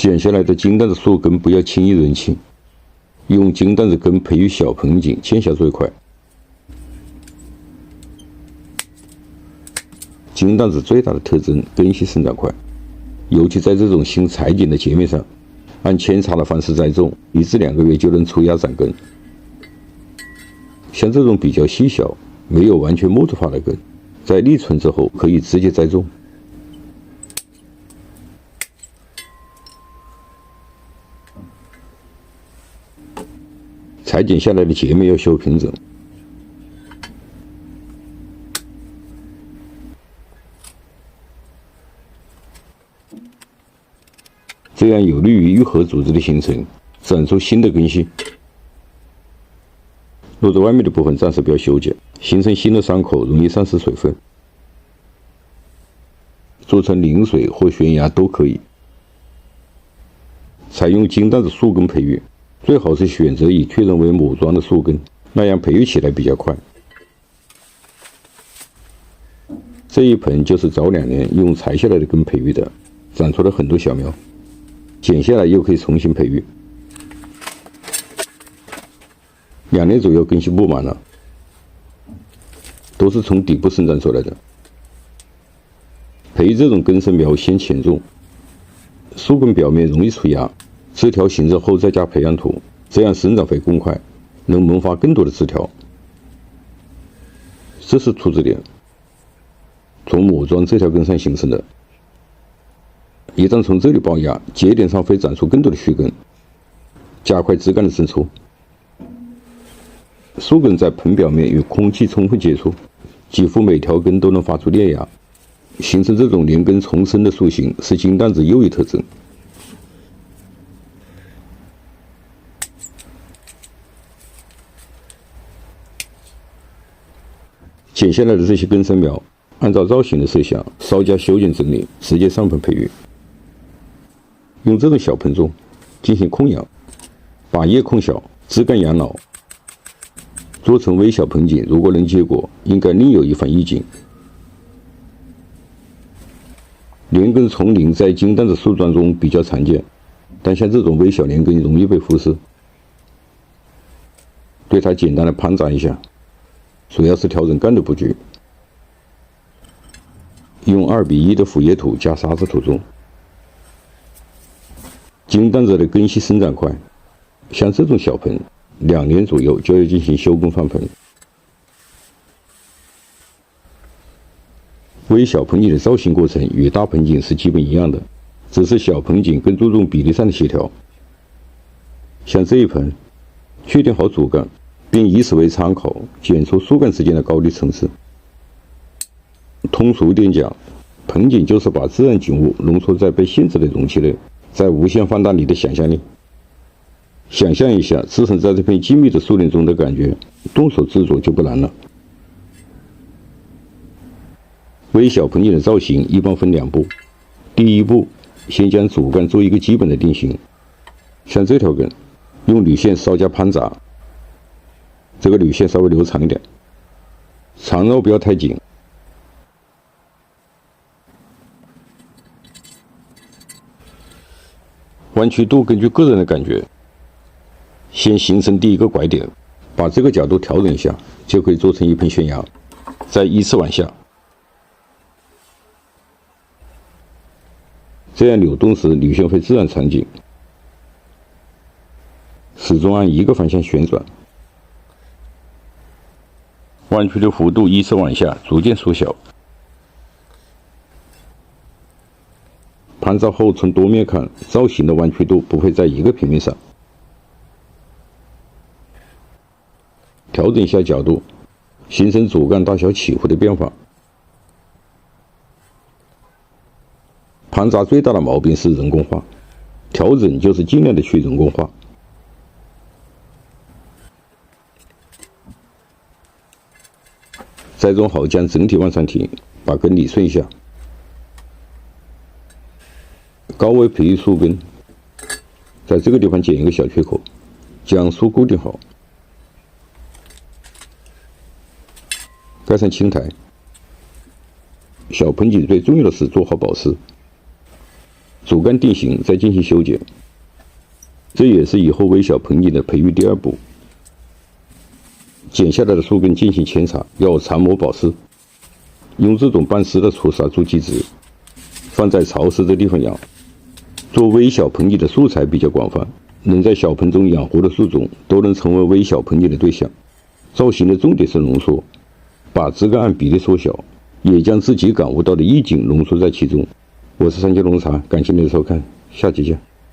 剪下来的金担子树根不要轻易扔弃，用金担子根培育小盆景见效最快。金担子最大的特征根系生长快，尤其在这种新裁剪的节面上，按扦插的方式栽种，1至2个月就能出芽长根。像这种比较细小、没有完全木质化的根，在立春之后可以直接栽种。裁剪下来的节面要修平整，这样有利于愈合组织的形成，长出新的根系。露在外面的部分暂时不要修剪，形成新的伤口容易丧失水分。做成淋水或悬崖都可以。采用金担子树根培育，最好是选择以确认为母桩的树根，那样培育起来比较快。这一盆就是早2年用裁下来的根培育的，长出了很多小苗，剪下来又可以重新培育。2年左右根系布满了，都是从底部生长出来的。培育这种根生苗先浅种，树根表面容易出芽，枝条形成后再加培养土，这样生长会更快，能萌发更多的枝条。这是出枝点，从母桩这条根上形成的。一旦从这里爆芽，节点上会长出更多的须根，加快枝干的伸出。树根在盆表面与空气充分接触，几乎每条根都能发出裂芽，形成这种连根重生的树形，是金担子又一特征。剪下来的这些根生苗，按照造型的设想，稍加修剪整理，直接上盆培育。用这种小盆种，进行控养，把叶控小，枝干养老。做成微小盆景，如果能结果，应该另有一番意境。连根丛林在金担子树桩中比较常见，但像这种微小连根容易被忽视。对它简单的盘杂一下，主要是调整干的布局。用2:1的腐叶土加沙子土种。金担子的根系生长快，像这种小盆，2年左右就要进行休耕换盆。微小盆景的造型过程与大盆景是基本一样的，只是小盆景更注重比例上的协调。像这一盆，确定好主干，并以此为参考，剪出树干之间的高低层次。通俗点讲，盆景就是把自然景物浓缩在被限制的容器内，再无限放大你的想象力。想象一下置身在这片静谧的树林中的感觉，动手制作就不难了。微小盆景的造型一般分2步。第一步，先将主干做一个基本的定型，像这条根，用铝线稍加盘杂，这个铝线稍微留长一点，缠绕不要太紧。弯曲度根据个人的感觉，先形成第一个拐点，把这个角度调整一下，就可以做成一盆悬崖，再依次往下。这样扭动时铝线会自然缠紧，始终按一个方向旋转，弯曲的幅度依次往下逐渐缩小。盘造后从多面看，造型的弯曲度不会在一个平面上。调整一下角度，形成主干大小起伏的变化。盘杂最大的毛病是人工化，调整就是尽量的去人工化。栽种好将整体往上提，把根理顺一下。高位培育树根，在这个地方剪一个小缺口，将树固定好。盖上青苔。小盆景最重要的是做好保湿。主干定型，再进行修剪。这也是以后微小盆景的培育第二步。剪下来的树根进行扦插，要缠膜保湿，用这种半湿的除杀助基质，放在潮湿的地方养。做微小盆景的素材比较广泛，能在小盆中养活的树种都能成为微小盆景的对象。造型的重点是浓缩，把枝干按比例缩小，也将自己感悟到的意境浓缩在其中。我是三七农茶，感谢您的收看，下期见。